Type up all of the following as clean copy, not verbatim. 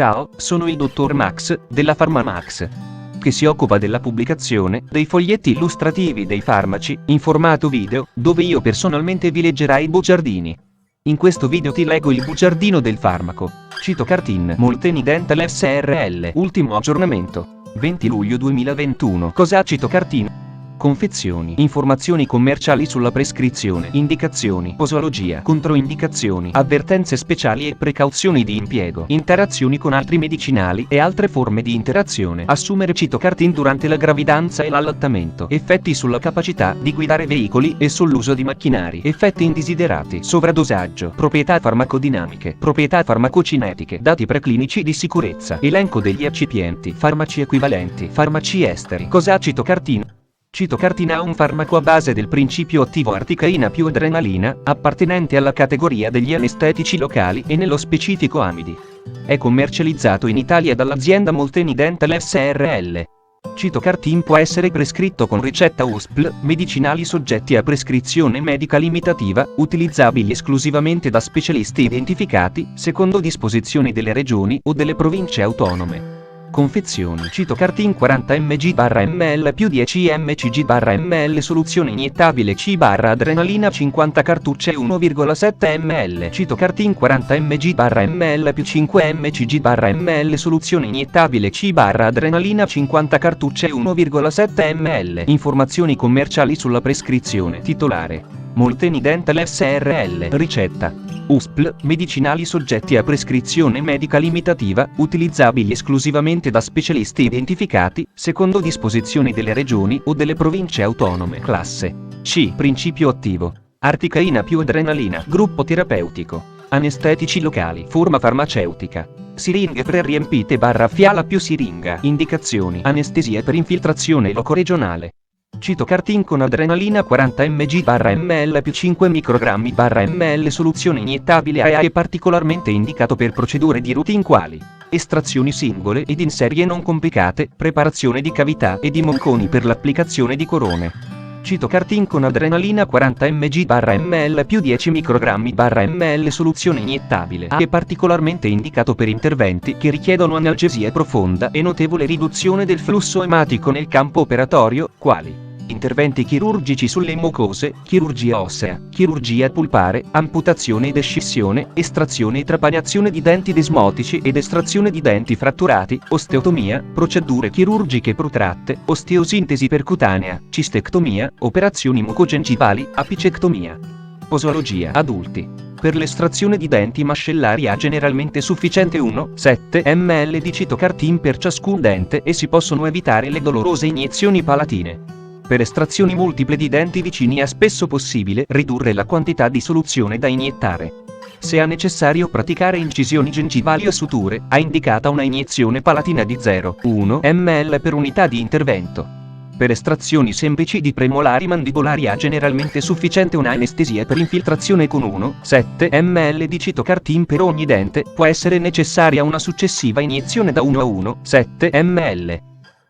Ciao, sono il dottor Max, della PharmaMax, che si occupa della pubblicazione dei foglietti illustrativi dei farmaci, in formato video, dove io personalmente vi leggerai i bugiardini. In questo video ti leggo il bugiardino del farmaco Cytocartin Molteni Dental SRL. Ultimo aggiornamento, 20 luglio 2021. Cos'ha Cytocartin? Confezioni, informazioni commerciali sulla prescrizione, indicazioni, posologia, controindicazioni, avvertenze speciali e precauzioni di impiego, interazioni con altri medicinali e altre forme di interazione. Assumere Cytocartin durante la gravidanza e l'allattamento. Effetti sulla capacità di guidare veicoli e sull'uso di macchinari. Effetti indesiderati. Sovradosaggio. Proprietà farmacodinamiche. Proprietà farmacocinetiche. Dati preclinici di sicurezza. Elenco degli eccipienti. Farmaci equivalenti. Farmaci esteri. Cos'ha Cytocartin? Cytocartin è un farmaco a base del principio attivo articaina più adrenalina, appartenente alla categoria degli anestetici locali e nello specifico amidi. È commercializzato in Italia dall'azienda Molteni Dental SRL. Cytocartin può essere prescritto con ricetta USP, medicinali soggetti a prescrizione medica limitativa, utilizzabili esclusivamente da specialisti identificati, secondo disposizioni delle regioni o delle province autonome. Confezioni: Cytocartin 40 mg/ml più 10 mcg/ml soluzione iniettabile C/adrenalina 50 cartucce 1,7 ml Cytocartin 40 mg/ml più 5 mcg/ml soluzione iniettabile C/adrenalina 50 cartucce 1,7 ml. Informazioni commerciali sulla prescrizione. Titolare: Molteni Dental SRL. Ricetta: USP, medicinali soggetti a prescrizione medica limitativa, utilizzabili esclusivamente da specialisti identificati, secondo disposizioni delle regioni o delle province autonome. Classe C. Principio attivo: articaina più adrenalina. Gruppo terapeutico: anestetici locali. Forma farmaceutica: siringhe pre-riempite / fiala più siringa. Indicazioni: anestesia per infiltrazione locoregionale. Cytocartin con adrenalina 40 mg/ml più 5 microgrammi/ml soluzione iniettabile AA è particolarmente indicato per procedure di routine quali estrazioni singole ed in serie non complicate, preparazione di cavità e di monconi per l'applicazione di corone. Cytocartin con adrenalina 40 mg/ml più 10 microgrammi/ml soluzione iniettabile AA è particolarmente indicato per interventi che richiedono analgesia profonda e notevole riduzione del flusso ematico nel campo operatorio, quali interventi chirurgici sulle mucose, chirurgia ossea, chirurgia pulpare, amputazione ed escissione, estrazione e trapanazione di denti desmotici ed estrazione di denti fratturati, osteotomia, procedure chirurgiche protratte, osteosintesi percutanea, cistectomia, operazioni mucogengivali, apicectomia. Posologia. Adulti. Per l'estrazione di denti mascellari è generalmente sufficiente 1,7 ml di Cytocartin per ciascun dente e si possono evitare le dolorose iniezioni palatine. Per estrazioni multiple di denti vicini è spesso possibile ridurre la quantità di soluzione da iniettare. Se è necessario praticare incisioni gengivali o suture, è indicata una iniezione palatina di 0,1 ml per unità di intervento. Per estrazioni semplici di premolari mandibolari è generalmente sufficiente un'anestesia per infiltrazione con 1,7 ml di Cytocartin per ogni dente, può essere necessaria una successiva iniezione da 1 a 1,7 ml.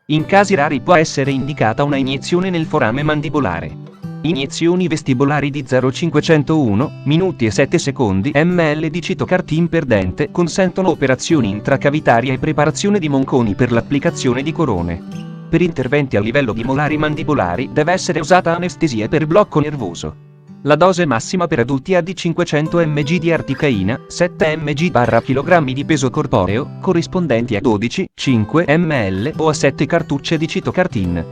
In casi rari può essere indicata una iniezione nel forame mandibolare. Iniezioni vestibolari di 0,501 minuti e 7 secondi ml di Cytocartin per dente consentono operazioni intracavitarie e preparazione di monconi per l'applicazione di corone. Per interventi a livello di molari mandibolari deve essere usata anestesia per blocco nervoso. La dose massima per adulti è di 500 mg di articaina, 7 mg/kg di peso corporeo, corrispondenti a 12,5 ml o a 7 cartucce di Cytocartin.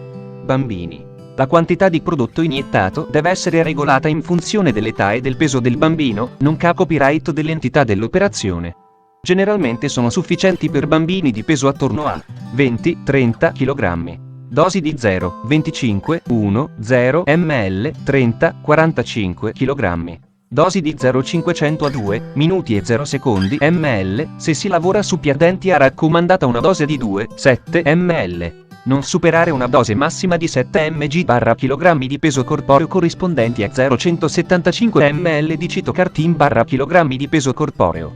Bambini. La quantità di prodotto iniettato deve essere regolata in funzione dell'età e del peso del bambino, nonché copyright dell'entità dell'operazione. Generalmente sono sufficienti per bambini di peso attorno a 20-30 kg. Dosi di 0,25-1,0 ml, 30-45 kg. Dosi di 0,500 a 2 minuti e 0 secondi ml, se si lavora su piadenti è raccomandata una dose di 2,7 ml. Non superare una dose massima di 7 mg/kg di peso corporeo corrispondenti a 0,175 ml di Cytocartin/kg di peso corporeo.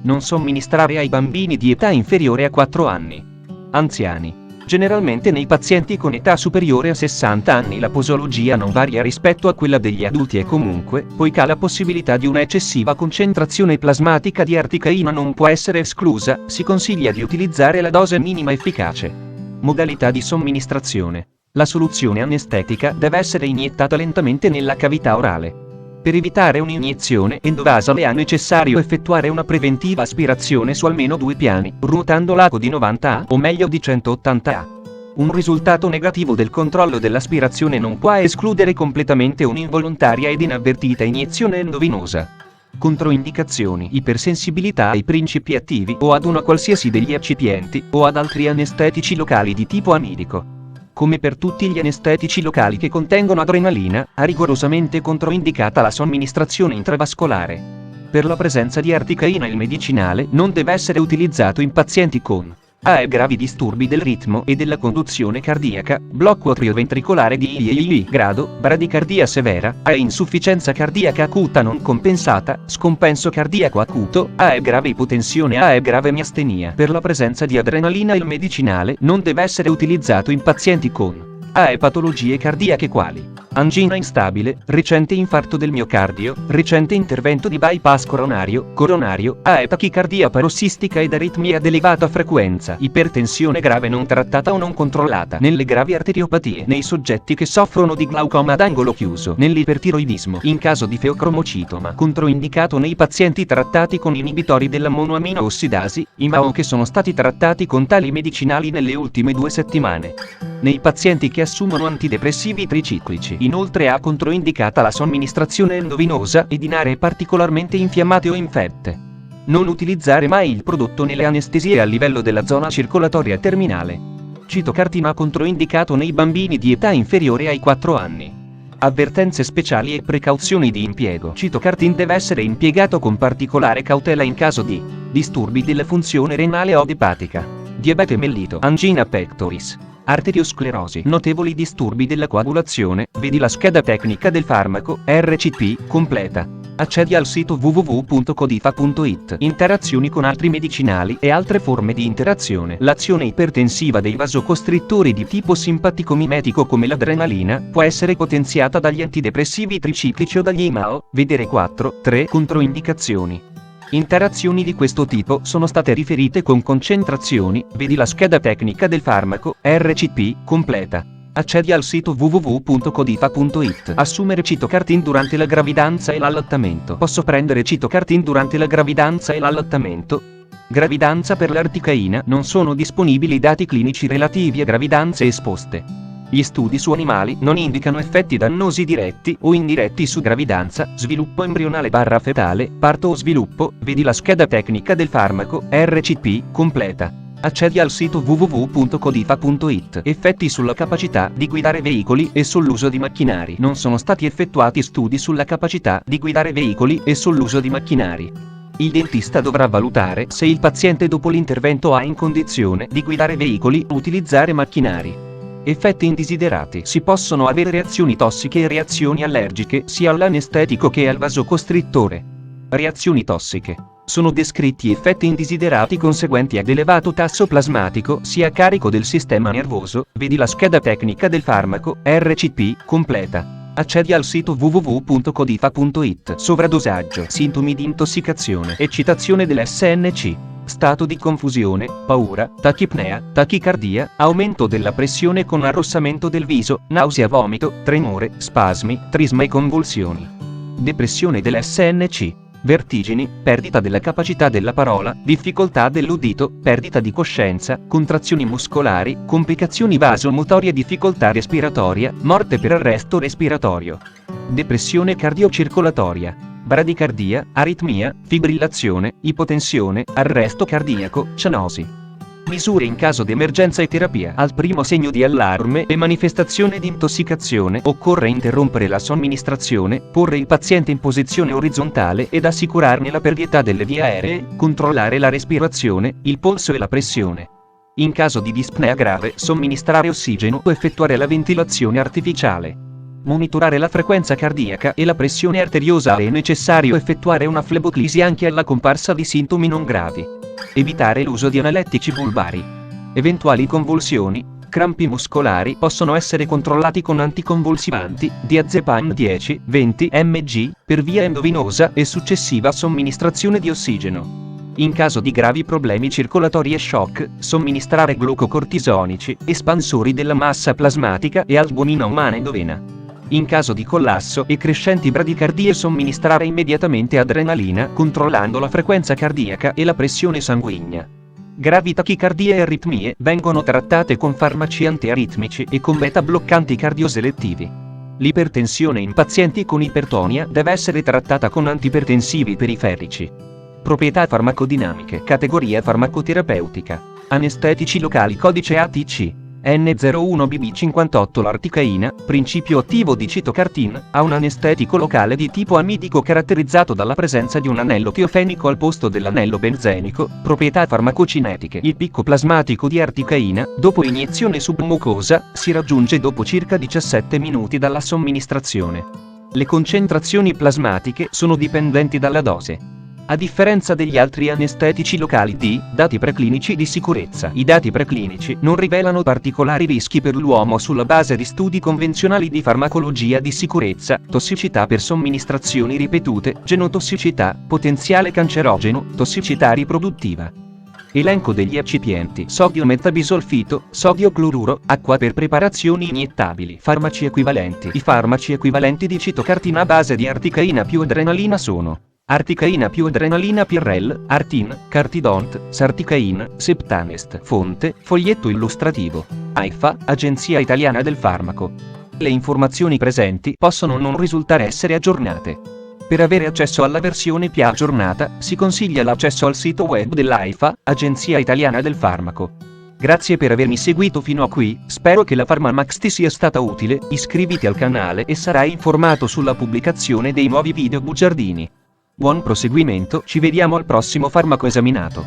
Non somministrare ai bambini di età inferiore a 4 anni. Anziani. Generalmente nei pazienti con età superiore a 60 anni la posologia non varia rispetto a quella degli adulti e comunque, poiché la possibilità di una eccessiva concentrazione plasmatica di articaina non può essere esclusa, si consiglia di utilizzare la dose minima efficace. Modalità di somministrazione. La soluzione anestetica deve essere iniettata lentamente nella cavità orale. Per evitare un'iniezione endovasale è necessario effettuare una preventiva aspirazione su almeno 2 piani, ruotando l'ago di 90A o meglio di 180A. Un risultato negativo del controllo dell'aspirazione non può escludere completamente un'involontaria ed inavvertita iniezione endovenosa. Controindicazioni: ipersensibilità ai principi attivi o ad una qualsiasi degli eccipienti o ad altri anestetici locali di tipo amidico. Come per tutti gli anestetici locali che contengono adrenalina, è rigorosamente controindicata la somministrazione intravascolare. Per la presenza di articaina il medicinale non deve essere utilizzato in pazienti con A. gravi disturbi del ritmo e della conduzione cardiaca, blocco atrioventricolare di III grado, bradicardia severa, A. insufficienza cardiaca acuta non compensata, scompenso cardiaco acuto, A. grave ipotensione, A. grave miastenia. Per la presenza di adrenalina il medicinale non deve essere utilizzato in pazienti con A. patologie cardiache quali angina instabile, recente infarto del miocardio, recente intervento di bypass coronario, A. tachicardia parossistica ed aritmia ad elevata frequenza, ipertensione grave non trattata o non controllata, nelle gravi arteriopatie, nei soggetti che soffrono di glaucoma ad angolo chiuso, nell'ipertiroidismo, in caso di feocromocitoma, controindicato nei pazienti trattati con inibitori della monoaminoossidasi, IMA o che sono stati trattati con tali medicinali nelle ultime 2 settimane. Nei pazienti che assumono antidepressivi triciclici. Inoltre è controindicata la somministrazione endovenosa ed in aree particolarmente infiammate o infette. Non utilizzare mai il prodotto nelle anestesie a livello della zona circolatoria terminale. Citocartina controindicato nei bambini di età inferiore ai 4 anni. Avvertenze speciali e precauzioni di impiego. Citocartin deve essere impiegato con particolare cautela in caso di disturbi della funzione renale o epatica, diabete mellito, angina pectoris, arteriosclerosi, notevoli disturbi della coagulazione, vedi la scheda tecnica del farmaco, RCP, completa. Accedi al sito www.codifa.it. Interazioni con altri medicinali e altre forme di interazione. L'azione ipertensiva dei vasocostrittori di tipo simpatico-mimetico come l'adrenalina può essere potenziata dagli antidepressivi triciclici o dagli IMAO, vedere 4.3 controindicazioni. Interazioni di questo tipo sono state riferite con concentrazioni, vedi la scheda tecnica del farmaco, RCP, completa. Accedi al sito www.codifa.it. Assumere citocartin durante la gravidanza e l'allattamento. Posso prendere citocartin durante la gravidanza e l'allattamento? Gravidanza per l'articaina. Non sono disponibili dati clinici relativi a gravidanze esposte. Gli studi su animali non indicano effetti dannosi diretti o indiretti su gravidanza, sviluppo embrionale/fetale, parto o sviluppo, vedi la scheda tecnica del farmaco, RCP, completa. Accedi al sito www.codifa.it. Effetti sulla capacità di guidare veicoli e sull'uso di macchinari. Non sono stati effettuati studi sulla capacità di guidare veicoli e sull'uso di macchinari. Il dentista dovrà valutare se il paziente dopo l'intervento è in condizione di guidare veicoli o utilizzare macchinari. Effetti indesiderati. Si possono avere reazioni tossiche e reazioni allergiche sia all'anestetico che al vasocostrittore. Reazioni tossiche. Sono descritti effetti indesiderati conseguenti ad elevato tasso plasmatico sia a carico del sistema nervoso, vedi la scheda tecnica del farmaco, RCP, completa. Accedi al sito www.codifa.it. Sovradosaggio. Sintomi di intossicazione. Eccitazione dell'SNC. Stato di confusione, paura, tachipnea, tachicardia, aumento della pressione con arrossamento del viso, nausea, vomito, tremore, spasmi, trisma e convulsioni. Depressione dell'SNC. Vertigini, perdita della capacità della parola, difficoltà dell'udito, perdita di coscienza, contrazioni muscolari, complicazioni vasomotorie, difficoltà respiratoria, morte per arresto respiratorio. Depressione cardiocircolatoria. Bradicardia, aritmia, fibrillazione, ipotensione, arresto cardiaco, cianosi. Misure in caso di emergenza e terapia. Al primo segno di allarme e manifestazione di intossicazione occorre interrompere la somministrazione, porre il paziente in posizione orizzontale ed assicurarne la pervietà delle vie aeree, controllare la respirazione, il polso e la pressione. In caso di dispnea grave, somministrare ossigeno o effettuare la ventilazione artificiale. Monitorare la frequenza cardiaca e la pressione arteriosa. È necessario effettuare una fleboclisi anche alla comparsa di sintomi non gravi. Evitare l'uso di analettici bulbari. Eventuali convulsioni. Crampi muscolari possono essere controllati con anticonvulsivanti, diazepam 10-20 mg, per via endovenosa e successiva somministrazione di ossigeno. In caso di gravi problemi circolatori e shock, somministrare glucocortisonici, espansori della massa plasmatica e albumina umana endovena. In caso di collasso e crescenti bradicardie somministrare immediatamente adrenalina controllando la frequenza cardiaca e la pressione sanguigna. Gravi tachicardie e aritmie vengono trattate con farmaci antiaritmici e con beta bloccanti cardioselettivi. L'ipertensione in pazienti con ipertonia deve essere trattata con antipertensivi periferici. Proprietà farmacodinamiche. Categoria farmacoterapeutica. Anestetici locali. Codice ATC N01BB58. L'articaina, principio attivo di citocartin, ha un anestetico locale di tipo amidico caratterizzato dalla presenza di un anello tiofenico al posto dell'anello benzenico. Proprietà farmacocinetiche. Il picco plasmatico di articaina, dopo iniezione submucosa, si raggiunge dopo circa 17 minuti dalla somministrazione. Le concentrazioni plasmatiche sono dipendenti dalla dose. A differenza degli altri anestetici locali di dati preclinici di sicurezza, i dati preclinici non rivelano particolari rischi per l'uomo sulla base di studi convenzionali di farmacologia di sicurezza, tossicità per somministrazioni ripetute, genotossicità, potenziale cancerogeno, tossicità riproduttiva. Elenco degli eccipienti: sodio metabisolfito, sodio cloruro, acqua per preparazioni iniettabili. Farmaci equivalenti. I farmaci equivalenti di citocartina a base di articaina più adrenalina sono articaina più adrenalina PRL, Artin, Cartidont, Sarticain, Septanest. Fonte: foglietto illustrativo. AIFA, Agenzia Italiana del Farmaco. Le informazioni presenti possono non risultare essere aggiornate. Per avere accesso alla versione più aggiornata, si consiglia l'accesso al sito web dell'AIFA, Agenzia Italiana del Farmaco. Grazie per avermi seguito fino a qui, spero che la PharmaMax ti sia stata utile, iscriviti al canale e sarai informato sulla pubblicazione dei nuovi video bugiardini. Buon proseguimento, ci vediamo al prossimo farmaco esaminato.